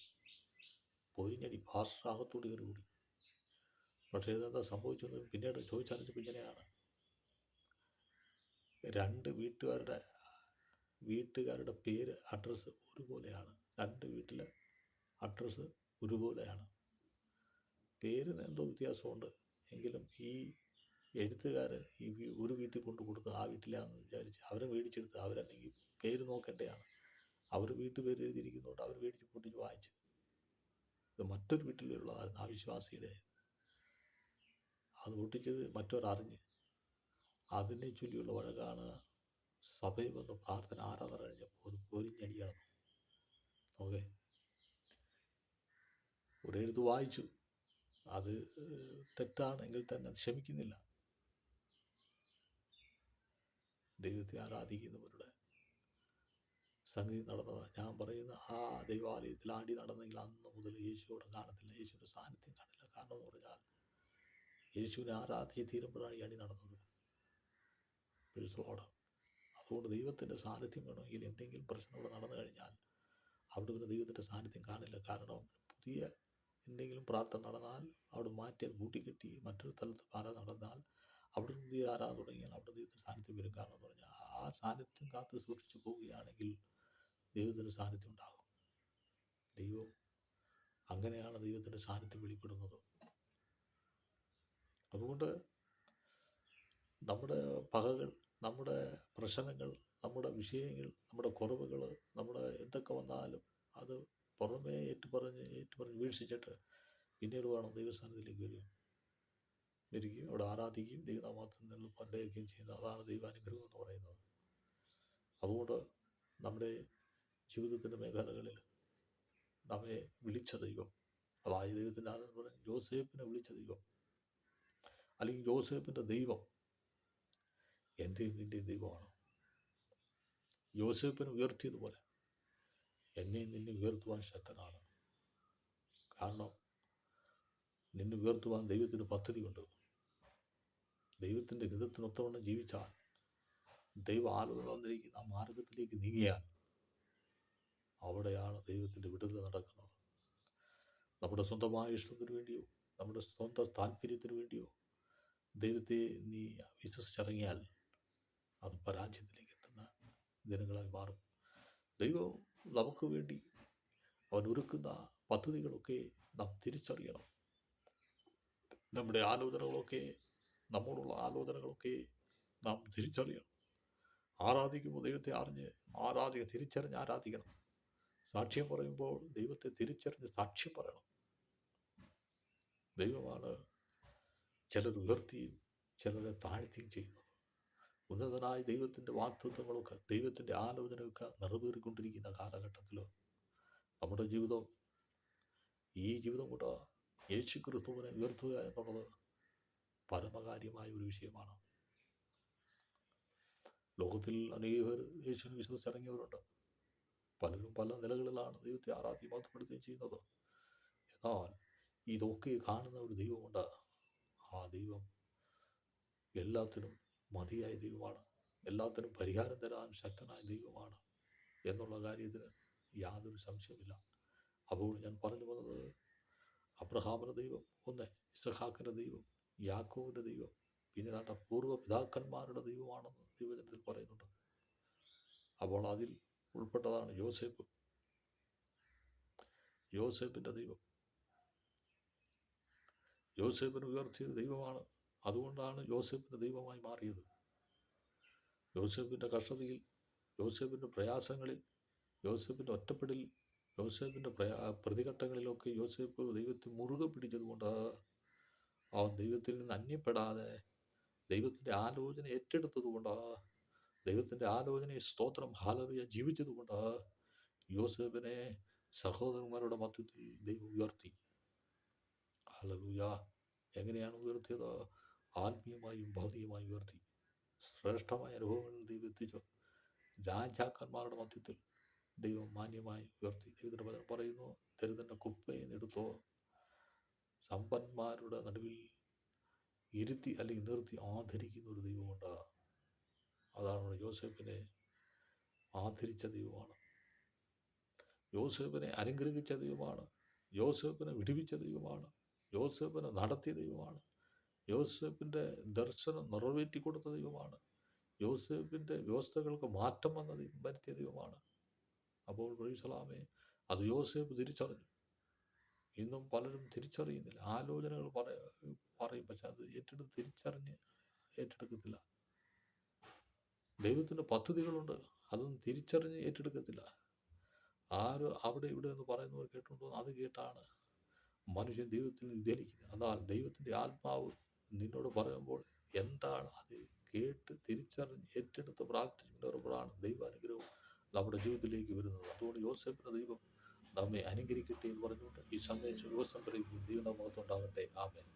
S1: പൊരിഞ്ഞടി ഭാഷാകത്തോട് കയറി കൂടി. പക്ഷേ ഇതെന്താ സംഭവിച്ചെന്ന് പിന്നീട് ചോദിച്ചറിഞ്ഞപ്പോൾ ഇങ്ങനെയാണ്. 2 വീട്ടുകാരുടെ പേര്, അഡ്രസ്സ് ഒരുപോലെയാണ്. 2 വീട്ടിലെ അഡ്രസ്സ് ഒരുപോലെയാണ്. പേരിന് എന്തോ വ്യത്യാസമുണ്ട്, എങ്കിലും ഈ എഴുത്തുകാരൻ ഒരു വീട്ടിൽ കൊണ്ട് കൊടുത്ത് ആ വീട്ടിലാണെന്ന് വിചാരിച്ച് അവരെ മേടിച്ചെടുത്ത് അവരല്ലെങ്കിൽ പേര് നോക്കേണ്ടതാണ്. അവർ വീട്ടുപേര് എഴുതിയിരിക്കുന്നതുകൊണ്ട് അവർ മേടിച്ച് പൊട്ടിച്ച് വായിച്ചു. ഇത് മറ്റൊരു വീട്ടിലുള്ള ആ വിശ്വാസിയുടെ അത് പൊട്ടിച്ചത് മറ്റൊരറിഞ്ഞ് അതിനെ ചൊല്ലിയുള്ള വഴക്കാണ്. സഭയിൽ വന്ന് പ്രാർത്ഥന ആരാധന കഴിഞ്ഞപ്പോൾ ഒരു പൊരിഞ്ഞടി കിടന്നു. ഓക്കെ, ഒരെഴുത്ത് വായിച്ചു, അത് തെറ്റാണെങ്കിൽ തന്നെ ക്ഷമിക്കുന്നില്ല. ദൈവത്തെ ആരാധിക്കുന്നവരുടെ സംഗതി നടന്നത് ഞാൻ പറയുന്ന ആ ദൈവാലയത്തിൽ അടി നടന്നെങ്കിൽ അന്ന് മുതൽ യേശുവിടെ കാണത്തില്ല, യേശുവിൻ്റെ സാന്നിധ്യം കാണില്ല. കാരണം എന്ന് പറഞ്ഞാൽ യേശുവിനെ ആരാധിച്ച് തീരുമ്പോഴാണ് ഈ അടി നടന്നത്. അതുകൊണ്ട് ദൈവത്തിൻ്റെ സാന്നിധ്യം വേണമെങ്കിൽ എന്തെങ്കിലും പ്രശ്നം ഇവിടെ നടന്നു കഴിഞ്ഞാൽ അവിടെ നിന്ന് ദൈവത്തിൻ്റെ സാന്നിധ്യം കാണില്ല. കാരണം പുതിയ എന്തെങ്കിലും പ്രാർത്ഥന നടന്നാൽ അവിടെ മാറ്റി അത് കൂട്ടിക്കെട്ടി മറ്റൊരു സ്ഥലത്ത് ആരാധന നടന്നാൽ അവിടെ നിന്ന് പുതിയ ആരാധന തുടങ്ങിയാൽ അവിടെ ദൈവത്തിൻ്റെ സാന്നിധ്യം വരും. കാരണം എന്ന് പറഞ്ഞാൽ ആ സാന്നിധ്യം കാത്ത് സൂക്ഷിച്ചു പോവുകയാണെങ്കിൽ ദൈവത്തിൻ്റെ സാന്നിധ്യം ഉണ്ടാകും. ദൈവം അങ്ങനെയാണ് ദൈവത്തിൻ്റെ സാന്നിധ്യം വെളിപ്പെടുന്നത്. അതുകൊണ്ട് നമ്മുടെ പകകൾ, നമ്മുടെ പ്രശ്നങ്ങൾ, നമ്മുടെ വിഷയങ്ങൾ, നമ്മുടെ കുറവുകൾ, നമ്മുടെ എന്തൊക്കെ വന്നാലും അത് പുറമേ ഏറ്റുപറഞ്ഞ് വീഴ്ചിച്ചിട്ട് പിന്നീട് വേണം ദൈവസ്ഥാനത്തിലേക്ക് വരികയും അവിടെ ആരാധിക്കുകയും ദൈവനാമത്തിൽ പണ്ടേക്കുകയും ചെയ്യുന്നത്. അതാണ് ദൈവാനുഗ്രഹം എന്ന് പറയുന്നത്. അതുകൊണ്ട് നമ്മുടെ ജീവിതത്തിൻ്റെ മേഖലകളിൽ നമ്മെ വിളിച്ച ദൈവം, അതായത് ദൈവത്തിൻ്റെ ആരാധന പറഞ്ഞ യോസേപ്പിനെ വിളിച്ച ദൈവം, അല്ലെങ്കിൽ യോസേപ്പിൻ്റെ ദൈവം എൻ്റെയും നിൻ്റെയും ദൈവമാണ്. യോസേപ്പിനെ ഉയർത്തിയതുപോലെ എന്നെയും നിന്നെ ഉയർത്തുവാൻ ശക്തനാണ്. കാരണം നിന്നെ ഉയർത്തുവാൻ ദൈവത്തിന് പദ്ധതിയുണ്ട്. ദൈവത്തിൻ്റെ ഹിതത്തിനൊത്തവണ്ണം ജീവിച്ചാൽ, ദൈവ ആലോചന വന്നിരിക്കുന്ന ആ മാർഗത്തിലേക്ക് നീങ്ങിയാൽ അവിടെയാണ് ദൈവത്തിൻ്റെ വിടുതൽ നടക്കുന്നത്. നമ്മുടെ സ്വന്തമായ ഇഷ്ടത്തിന് വേണ്ടിയോ നമ്മുടെ സ്വന്തം താല്പര്യത്തിന് വേണ്ടിയോ ദൈവത്തെ നീ വിശ്വസിച്ചിറങ്ങിയാൽ അത് പരാജയത്തിലേക്ക് എത്തുന്ന ദിനങ്ങളായി മാറും. ദൈവം നമുക്ക് വേണ്ടി അവൻ ഒരുക്കുന്ന പദ്ധതികളൊക്കെ നാം തിരിച്ചറിയണം. നമ്മുടെ ആലോചനകളൊക്കെ, നമ്മോടുള്ള ആലോചനകളൊക്കെ നാം തിരിച്ചറിയണം. ആരാധിക്കുമ്പോൾ ദൈവത്തെ തിരിച്ചറിഞ്ഞ് ആരാധിക്കണം. സാക്ഷ്യം പറയുമ്പോൾ ദൈവത്തെ തിരിച്ചറിഞ്ഞ് സാക്ഷ്യം പറയണം. ദൈവമാണ് ചിലർ ഉയർത്തിയും ചിലരെ താഴ്ത്തിയും ചെയ്യുന്നത്. ഉന്നതനായ ദൈവത്തിൻ്റെ വാഗ്ദത്തങ്ങളൊക്കെ, ദൈവത്തിൻ്റെ ആലോചനയൊക്കെ നിറവേറിക്കൊണ്ടിരിക്കുന്ന കാലഘട്ടത്തിൽ നമ്മുടെ ജീവിതം, ഈ ജീവിതം കൊണ്ട് യേശു ക്രിസ്തുവിനെ ഉയർത്തുക എന്നുള്ളത് പരമകാര്യമായ ഒരു വിഷയമാണ്. ലോകത്തിൽ അനേകർ യേശുവിനെ വിശ്വസിച്ചിറങ്ങിയവരുണ്ട്. പലരും പല നിലകളിലാണ് ദൈവത്തെ ആരാധിക്കുകയും മഹത്വപ്പെടുത്തുകയും ചെയ്യുന്നത്. എന്നാൽ ഇതൊക്കെ കാണുന്ന ഒരു ദൈവമുണ്ട്. ആ ദൈവം എല്ലാത്തിനും മതിയായ ദൈവമാണ്, എല്ലാത്തിനും പരിഹാരം തരാൻ ശക്തനായ ദൈവമാണ് എന്നുള്ള കാര്യത്തിന് യാതൊരു സംശയമില്ല. അപ്പോൾ ഞാൻ പറഞ്ഞു വന്നത്, അബ്രഹാമിൻ്റെ ദൈവം ഒന്ന്, ഇസഹാക്കിൻ്റെ ദൈവം, യാക്കോബിൻ്റെ ദൈവം, പിന്നെ നാട്ട പൂർവ്വ പിതാക്കന്മാരുടെ ദൈവമാണെന്ന് ദൈവജനത്തിൽ പറയുന്നുണ്ട്. അപ്പോൾ അതിൽ ഉൾപ്പെട്ടതാണ് യോസേപ്പ്. യോസേപ്പിൻ്റെ ദൈവം, യോസേപ്പിനെ ഉയർത്തിയത് ദൈവമാണ്. അതുകൊണ്ടാണ് യോസേപ്പിൻ്റെ ദൈവമായി മാറിയത്. യോസേപ്പിൻ്റെ കഷ്ടതയിൽ, യോസേപ്പിൻ്റെ പ്രയാസങ്ങളിൽ, യോസേപ്പിൻ്റെ ഒറ്റപ്പെടലിൽ, യോസേപ്പിൻ്റെ പ്രതിഘട്ടങ്ങളിലൊക്കെ യോസേപ്പ് ദൈവത്തെ മുറുകെ പിടിച്ചതുകൊണ്ട് അവൻ ദൈവത്തിൽ നിന്ന് അന്യപ്പെടാതെ ദൈവത്തിൻ്റെ ആലോചന ഏറ്റെടുത്തതുകൊണ്ട്, ദൈവത്തിൻ്റെ ആലോചനയെ സ്തോത്രം ഹല്ലേലൂയ ജീവിച്ചതുകൊണ്ട് യോസേപ്പിനെ സഹോദരന്മാരുടെ മധ്യത്തിൽ ദൈവം ഉയർത്തി. ഹല്ലേലൂയ. എങ്ങനെയാണ് ഉയർത്തിയത്? ആത്മീയമായും ഭൗതികമായും ഉയർത്തി. ശ്രേഷ്ഠമായ അനുഭവങ്ങളിൽ ദൈവം എത്തിച്ചു. രാജാക്കന്മാരുടെ മധ്യത്തിൽ ദൈവം മാന്യമായി ഉയർത്തി. ദൈവത്തിൻ്റെ വചനം പറയുന്നു, ദരിദ്രന്റെ കുപ്പയെ എടുത്തോ സമ്പന്മാരുടെ നടുവിൽ ഇരുത്തി അല്ലെങ്കിൽ നിർത്തി ആദരിക്കുന്ന ഒരു ദൈവമുണ്ട്. അതാണ് യോസേപ്പിനെ ആദരിച്ച ദൈവമാണ്, യോസേപ്പിനെ അനുഗ്രഹിച്ച ദൈവമാണ്, യോസേപ്പിനെ വിടുവിച്ച ദൈവമാണ്, യോസേപ്പിനെ നടത്തിയ ദൈവമാണ്, യോസേപ്പിൻ്റെ ദർശനം നിറവേറ്റി കൊടുത്ത ദൈവമാണ്, യോസേപ്പിൻ്റെ വ്യവസ്ഥകൾക്ക് മാറ്റം വരുത്തിയ ദൈവമാണ്. അപ്പോൾ പ്രൈസ് ദി ലോർഡ്, അത് യോസേപ്പ് തിരിച്ചറിഞ്ഞു. ഇന്നും പലരും തിരിച്ചറിയുന്നില്ല. ആലോചനകൾ പറയും, പക്ഷെ അത് തിരിച്ചറിഞ്ഞ് ഏറ്റെടുക്കത്തില്ല. ദൈവത്തിൻ്റെ പദ്ധതികളുണ്ട്, അതൊന്നും തിരിച്ചറിഞ്ഞ് ഏറ്റെടുക്കത്തില്ല. ആരും അവിടെ ഇവിടെ എന്ന് പറയുന്നവർ കേട്ടുണ്ടോ? അത് കേട്ടാണ് മനുഷ്യൻ ദൈവത്തിൽ വ്യതിചലിക്കുന്നത്. എന്നാൽ ദൈവത്തിൻ്റെ ആത്മാവ് നിന്നോട് പറയുമ്പോൾ എന്താണ് അത് കേട്ട് തിരിച്ചറിഞ്ഞ് ഏറ്റെടുത്ത് പ്രാർത്ഥിക്കുന്നവരാണ് ദൈവാനുഗ്രഹം നമ്മുടെ ജീവിതത്തിലേക്ക് വരുന്നത്. അതുകൊണ്ട് യോസേഫിൻ്റെ ദൈവം നമ്മെ അനുഗ്രഹിക്കട്ടെ എന്ന് പറഞ്ഞുകൊണ്ട് ഈ സന്ദേശം യോസേഫിലേക്ക് ദൈവം നമുക്കുണ്ടാകട്ടെ. ആമേൻ.